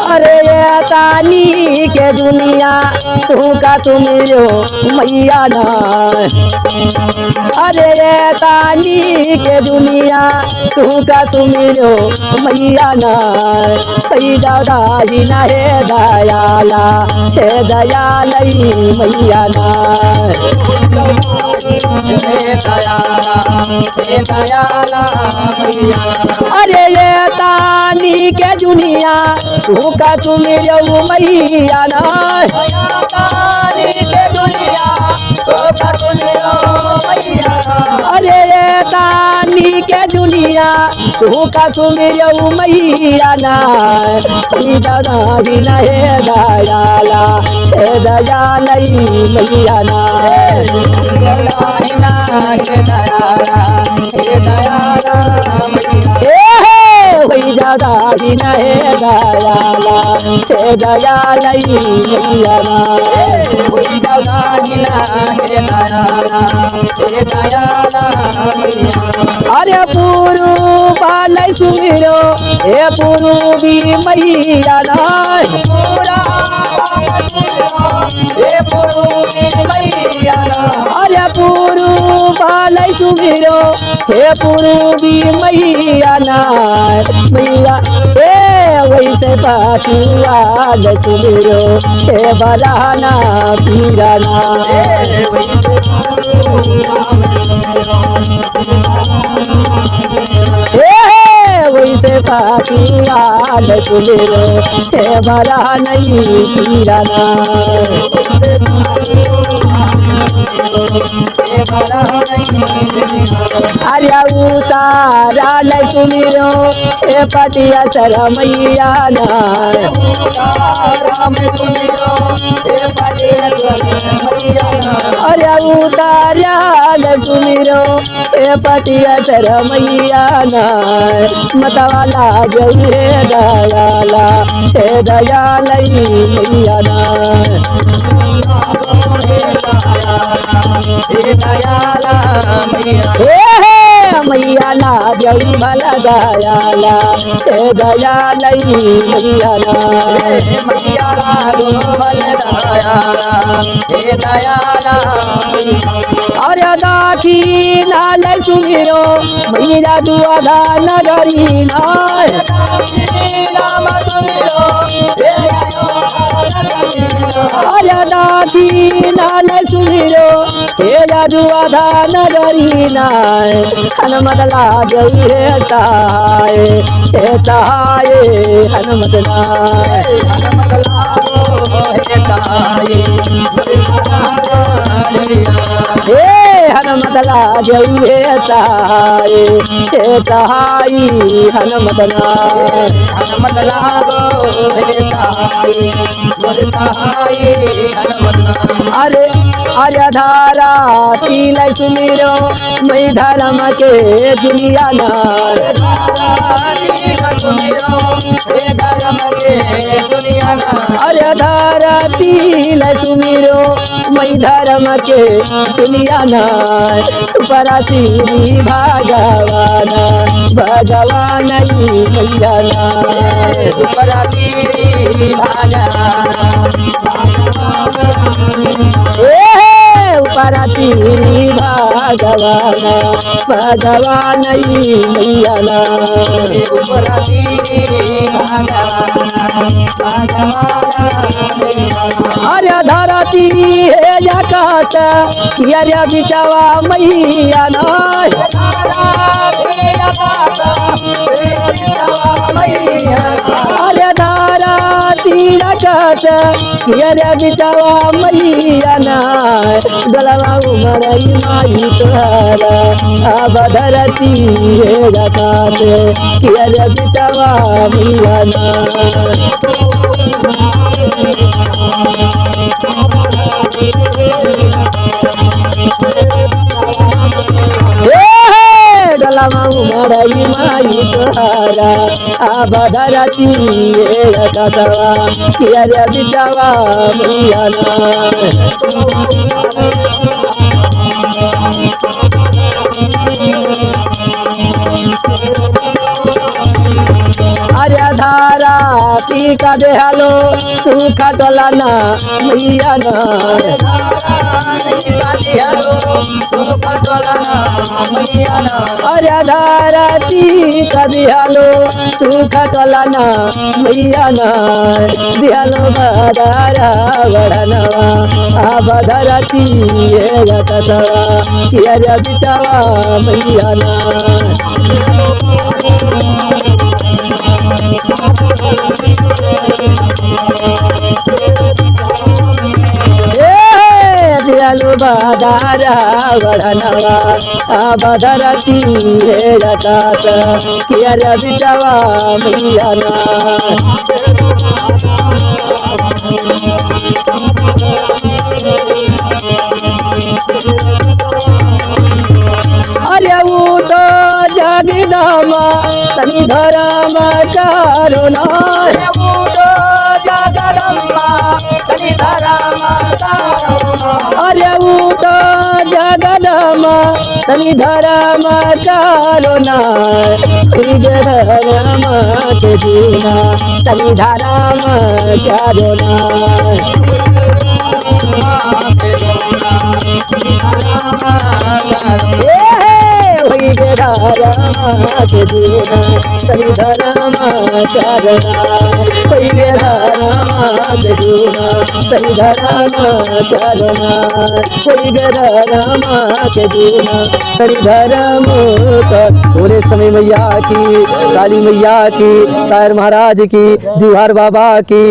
अरे ये तानी के दुनिया तू का सुमिरो मैया ना। अरे ये तानी के दुनिया तू का सुमिरो मैया ना। सही दादा ही ना है दयाला हे दयालई मैया ना। अरे ये तानी के दुनिया तू का सुमिरो मैया ना। अरे ये तानी के दुनिया तू का सुमिरो मैया ना। दादा ही ना हे दयाला हे दयालई मैया ना। वही दादा ही ना हे दयाला हे दयालई मैया ना। अरे पुरु बालै सुमिरो हे पुरु भी मैया ना। अरे पुरु बालै सुमिरो हे पुरु भी मैया ना। मैया वैसे पाचुआ सुमिरो हे बलाना पीराना। वैसे पाचुआ सुमिरो हे बला नहीं पीराना। अरे उतारा ले सुमिरो हे पटिया सर मैया ना। अरे उतारा ले सुमिरो हे पटिया सर मैया ना। मतवाला जय दयाला हे दयालई मैया ना। मैया ना जय भला दयाला हे दयालई मैया ना। अरे दाठी लाल सुमिरो मैया दुआधा नगरी ना। अरे दाठी लाल सुमिरो हे दुआधा नगरी ना। हनुमत लाग हे सहाय हे सहाय हनुमत लाय। हनुमत लाग हे सहाय हे सहाय हनुमत लाय। अरे अरे धारा तीन सुमिरो मैं धर्म के दुनिया ना। अरे धारा तीन सुमिरो मैं धर्म के दुनिया ना। परासी भगवान भगवान मैया ना। परासी भगवान भगवान मैया ना। अरे धरती हे आकाश अरे बिचावा मैया ना। अरे धरती आकाश से किया बिचावा मैया ना गलवा उमरई माई तोहरा अब धरती हे रखा से किया बिचावा मैया ना गलवा उमरई माई तोहरा अब धरती हे रखा किया बिचावा मैया अरे धारा टीका देहलो सुख टोलाना मैया अरे धारा टीका दिहलो सुख टोलाना मैया दिहलो बदारा बड़नवा अब धरती किया बिचावा मैया दियालु बदारा बड़नवा अब धरती हे रतात किया बिचावा मैया अरे वो तो जगदमा तनि धर्म करुणा अरे वो तो जगदमा तनि धर्म करुणा धर्म के दीना तनि धर्म करुणा के दीना तनि धर्म करुणा पहिले धर्म के दीना तनि धर्म करुणा पहिले धर्म के दीना तनि धर्म पूरे समय मैया की, काली मैया की, शायर महाराज की, जुहार बाबा की।